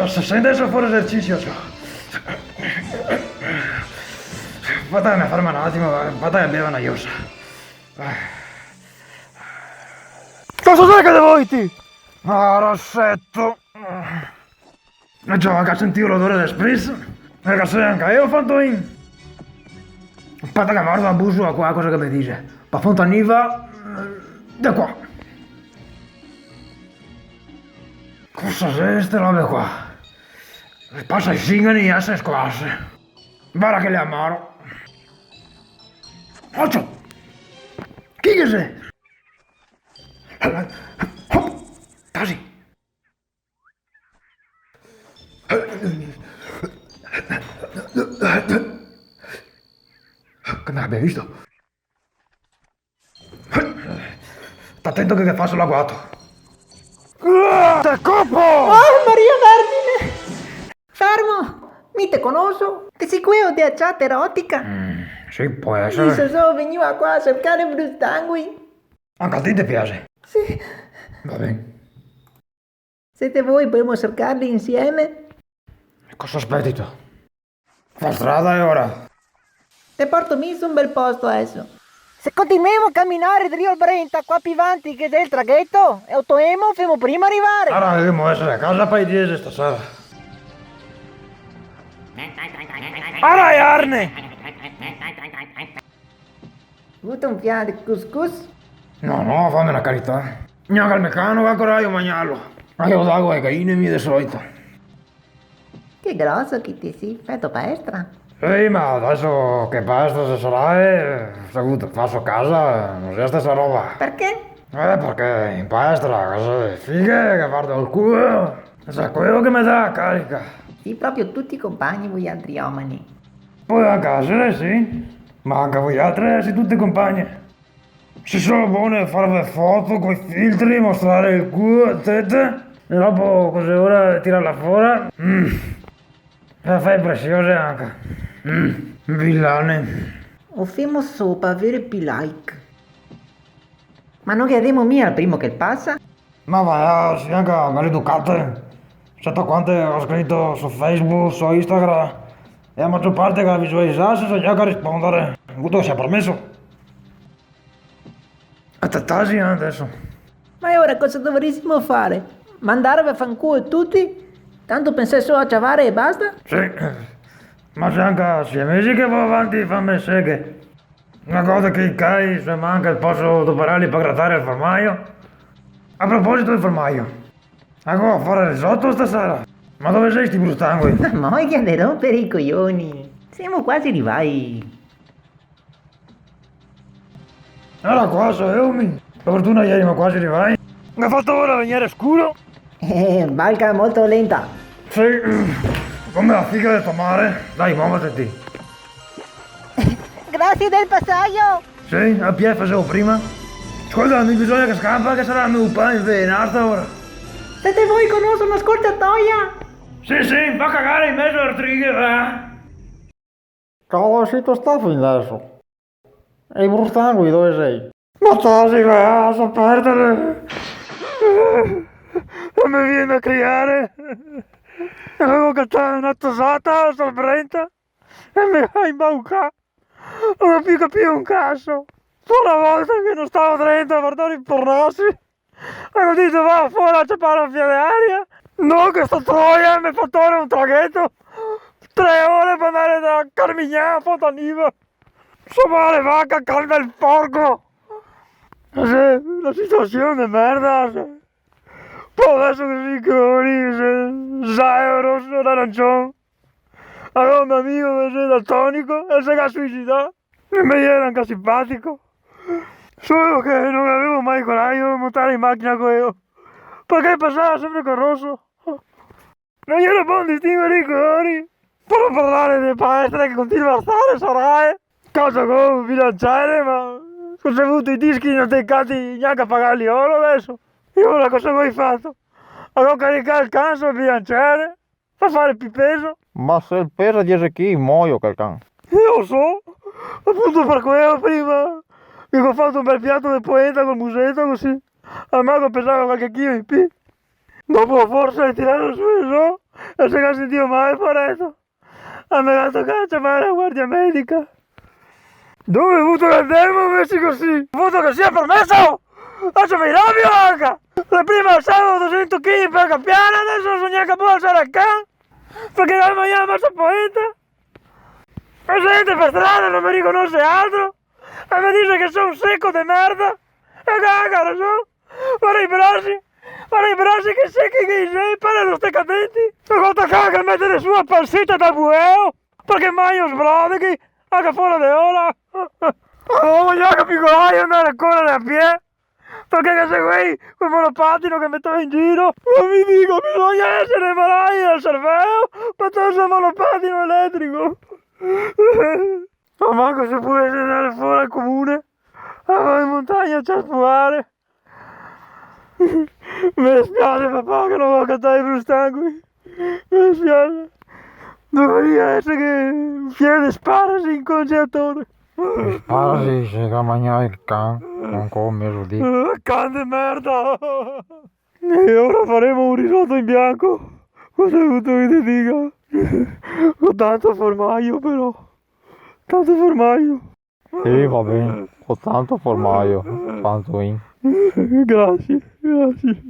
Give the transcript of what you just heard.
Se sente eso fuori esercizio, fatemi a farmi un attimo, fatemi a bere una iosa. Cosa sai che devo dirti? Ah, Rossetto. E già che sentivo l'odore d'espresso, e che sei anche io ho fatto in. Aspetta che guardo a busso a qua cosa che mi dice. Pa Fontaniva, da qua. Cosa sono queste robe qua? Le passa i singoli e se squasse. Guarda che le amaro. Occhio! Chi che sei? Così. Che mi abbia visto? Sta attento che fa sull'agguato. Te copo! Oh, Maria Vergine! Fermo! Mi te conosco? Che sei qui o di chat erotica? Sì, può Io essere. veniva qua a cercare Bruce Tanguy. Anche a te ti piace? Sì. Va bene. Siete voi, possiamo cercarli insieme? Cosa aspetti tu? Fa strada e ora. Te porto mica un bel posto adesso. Se continuiamo a camminare da Rio al Brenta qua più avanti che del traghetto, e ottoemo, famo prima arrivare. Ora dobbiamo essere a casa per i 10 stasera. Ora Arne! Avuto un fiato di couscous? No, fammi una carità. Neanche al meccanico ancora io mangiarlo. Ma io dago ai gaine mie di solito. Che grosso che ti sei, fatto palestra. Sì, ma adesso che basta se sarà, saluto, passo a casa, non sia la stessa roba. Perché? Perché in palestra, cose fighe che guardo il culo, è quello che mi dà carica. Sì, proprio tutti i compagni voi altri uomini. Poi a casa, sì, ma anche voi altre siete tutte compagne. Si sono buone a fare le foto con i filtri, mostrare il culo, le tette, e dopo così ora tirarla fuori. La fai preziose anche. Villane. O femo sopra avere più like. Ma non chiediamo mica al primo che passa? Ma va, si anche maleducate. Sento quante ho scritto su Facebook, su Instagram, e la maggior parte che la visualizzasse so già che rispondere. Ho avuto che sia permesso. A te tasi adesso. Ma e ora cosa dovrissimo fare? Mandarvi a fanculo tutti? Tanto pensai solo a ciavare e basta? Sì, ma se anche 6 mesi che va avanti fammi seghe. Una cosa che cai, se manca posso adoperarli per grattare il formaio. A proposito del formaio, ecco a fare risotto stasera. Ma dove sei sti brustangui? Ma voglia di rompere i coglioni. Siamo quasi arrivati. Allora qua so io mi. Per fortuna ieri ma quasi arrivai. Mi ha fatto ora venire scuro. Balca molto lenta. Sì, come la figa del tuo mare. Dai, muoviti. Grazie del passaggio. Sì, a piedi facevo prima. Scusa, non bisogna che scappa, che sarà il mio pane invenenato ora. Siete voi conosco una scorciatoia? Sì, fa cagare in mezzo alle righe, va. Cavolo, sei tu stato in adesso? E i brustangui dove sei? Ma tasi, va, so perdere. Non mi viene a criare. Avevo cattato una tosata sul Brenta e mi ha imbaucato. Non ho più capito un cazzo. Una volta che non stavo dentro a guardare i pornossi, ho detto va fuori a ciappare la via d'aria. No, che sta troia mi ha fatto ora un traghetto. 3 ore per andare da Carmignano a Fontaniva. Insomma, le vacche, calma il porco. La situazione è merda. Poi adesso che si cori, sai, rosso d'arancione. Allora un mio amico che si daltonico e si è suicidato. E mi era anche simpatico. Solo che non avevo mai coraggio di montare in macchina con io. Perché passava sempre con rosso. Non era buon distinguere i colori. Per non parlare delle palestre che continua a stare, sarai. Cosa come bilanciare, ma ho avuto i dischi inatteccati neanche a pagarli oro adesso. E ora cosa hai fatto? Allora caricare il canso e bilanciare? Fa fare più peso? Ma se il peso è 10 kg, muoio quel can. Io lo so, appunto per quello prima. Mi ho fatto un bel piatto di polenta col musetto così. al mago pesava qualche chilo in più. Dopo forse è tirato su e su, e se non sentivo mai pareto. Ha menato caccia ma la guardia medica. Dove hai avuto che andiamo messi così? Ho avuto che sia permesso! Lasciami il rabbio anche! La prima alzavo 200 kg per campiare, adesso non so neanche può alzare a can! Perché la mangiava sta poeta! La gente per strada non mi riconosce altro! E mi dice che sono un secco di merda! E cagano su! Guarda i bracci che secchi che sei, pare non stai cadenti! E quanto caga a mettere su a palsita da bueo! Perché mai io sbrodichi! Anche fuori di ora! Non voglio che piccolai andare a correre a piedi! Perché che seguì quel monopattino che metteva in giro? Non mi dico, bisogna essere malai al cervello per togliere il monopattino elettrico! Ma manco se puoi andare fuori al comune, andare in montagna a ciarpuare. Mi dispiace papà che non voglio cantare i brustangui. Mi dispiace. Doveria essere che un fiele sparasi in congelatore. Sparasi, c'è da mangiare il can, non come lo dico. Can di merda. E ora faremo un risotto in bianco. Cosa hai avuto che ti dica? Con tanto formaggio però. Tanto formaggio. Sì, va bene, ho tanto formaggio, tanto in. Grazie, grazie.